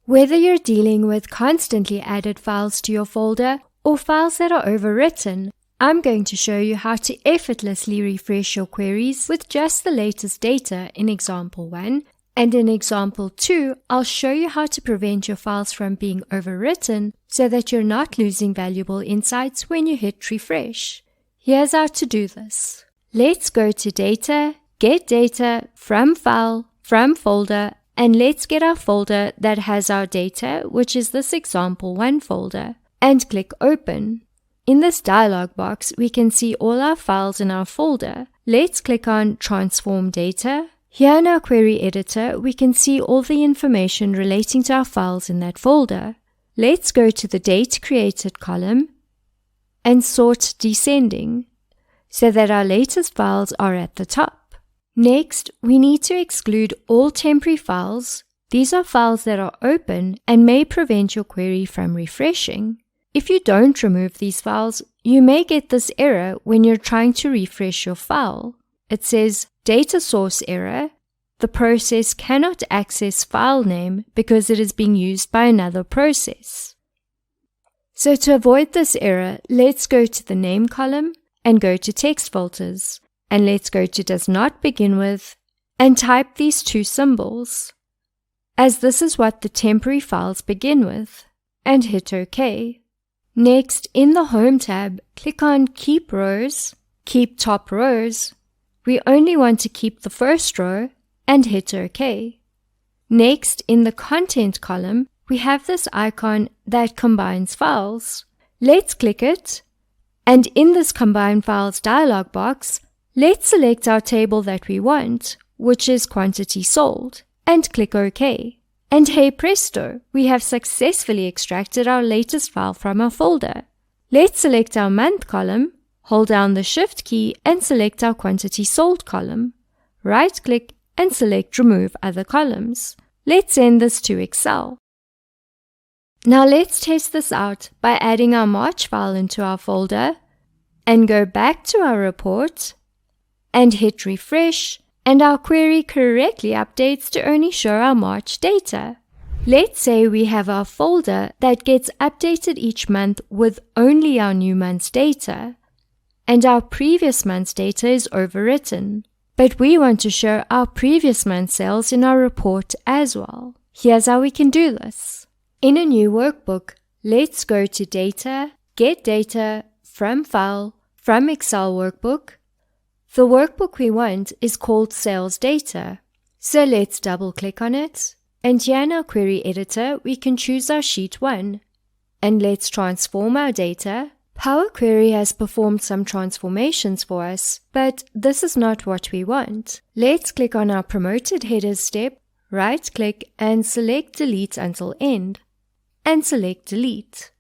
Whether you're dealing with constantly added files to your folder or files that are overwritten, I'm going to show you how to effortlessly refresh your queries with just the latest data in example 1, and in example 2, I'll show you how to prevent your files from being overwritten so that you're not losing valuable insights when you hit refresh. Here's how to do this. Let's go to Data, Get Data, From File, From Folder, and let's get our folder that has our data, which is this example 1 folder, and click Open. In this dialog box, we can see all our files in our folder. Let's click on Transform Data. Here in our query editor, we can see all the information relating to our files in that folder. Let's go to the Date Created column and sort descending so that our latest files are at the top. Next, we need to exclude all temporary files. These are files that are open and may prevent your query from refreshing. If you don't remove these files, you may get this error when you're trying to refresh your file. It says, Data source error. The process cannot access file name because it is being used by another process. So to avoid this error, let's go to the Name column and go to Text Filters. And let's go to Does Not Begin With and type these two symbols, as this is what the temporary files begin with, and hit OK. Next, in the Home tab, click on Keep Rows, Keep Top Rows. We only want to keep the first row, and hit OK. Next, in the Content column, we have this icon that combines files. Let's click it, and in this Combine Files dialog box, let's select our table that we want, which is Quantity Sold, and click OK. And hey presto, we have successfully extracted our latest file from our folder. Let's select our Month column, hold down the Shift key and select our Quantity Sold column. Right-click and select Remove Other Columns. Let's send this to Excel. Now let's test this out by adding our March file into our folder and go back to our report and hit refresh, and our query correctly updates to only show our March data. Let's say we have our folder that gets updated each month with only our new month's data, and our previous month's data is overwritten. But we want to show our previous month's sales in our report as well. Here's how we can do this. In a new workbook, let's go to Data, Get Data, From File, From Excel Workbook. The workbook we want is called Sales Data. So let's double click on it. And here in our query editor, we can choose our sheet 1. And let's transform our data. Power Query has performed some transformations for us, but this is not what we want. Let's click on our Promoted Headers step, right click and select Delete Until End. And select Delete.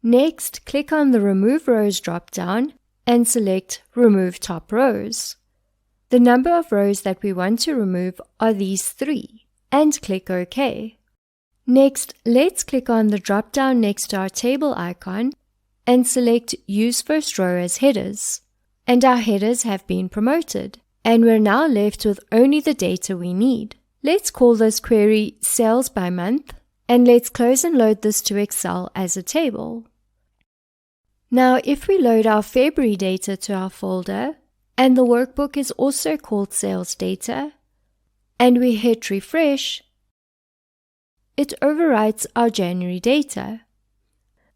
Next, click on the Remove Rows drop down and select Remove Top Rows. The number of rows that we want to remove are these 3, and click OK. Next, let's click on the drop-down next to our table icon and select Use First Row as Headers. And our headers have been promoted, and we're now left with only the data we need. Let's call this query Sales by Month, and let's close and load this to Excel as a table. Now, if we load our February data to our folder, and the workbook is also called Sales Data, and we hit refresh, it overwrites our January data.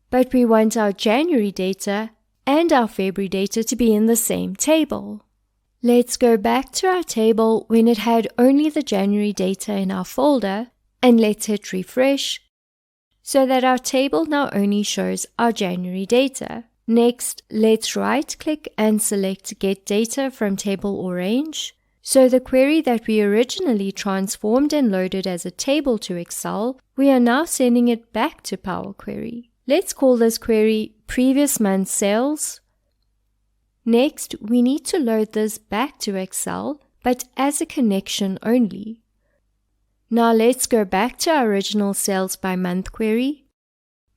But we want our January data and our February data to be in the same table. Let's go back to our table when it had only the January data in our folder, and let's hit refresh, so that our table now only shows our January data. Next, let's right-click and select Get Data from Table or Range. So the query that we originally transformed and loaded as a table to Excel, we are now sending it back to Power Query. Let's call this query Previous Month Sales. Next, we need to load this back to Excel, but as a connection only. Now let's go back to our original Sales by Month query.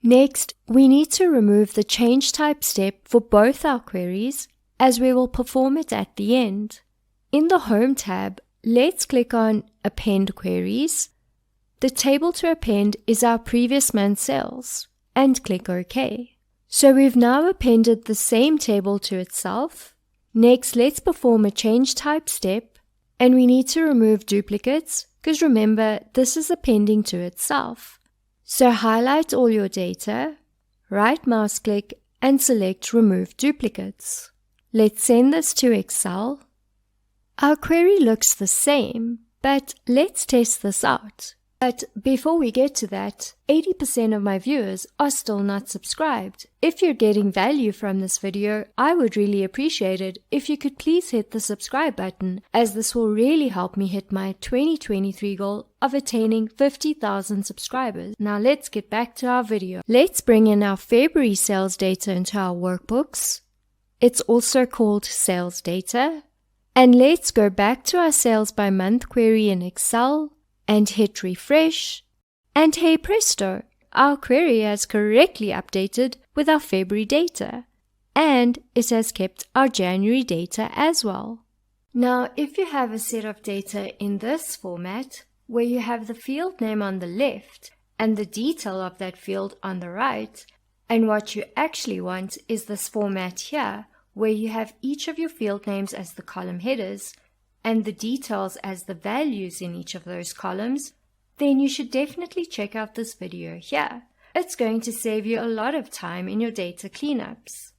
Next, we need to remove the Change Type step for both our queries, as we will perform it at the end. In the Home tab, let's click on Append Queries, the table to append is our previous month's sales, and click OK. So we've now appended the same table to itself. Next, let's perform a change type step, and we need to remove duplicates, because remember, this is appending to itself. So highlight all your data, right mouse click, and select Remove Duplicates. Let's send this to Excel. Our query looks the same, but let's test this out. But before we get to that, 80% of my viewers are still not subscribed. If you're getting value from this video, I would really appreciate it if you could please hit the subscribe button, as this will really help me hit my 2023 goal of attaining 50,000 subscribers. Now let's get back to our video. Let's bring in our February sales data into our workbooks. It's also called sales data. And let's go back to our sales by month query in Excel and hit refresh, and hey presto, our query has correctly updated with our February data, and it has kept our January data as well. Now, if you have a set of data in this format, where you have the field name on the left and the detail of that field on the right, and what you actually want is this format here, where you have each of your field names as the column headers, and the details as the values in each of those columns, then you should definitely check out this video here. It's going to save you a lot of time in your data cleanups.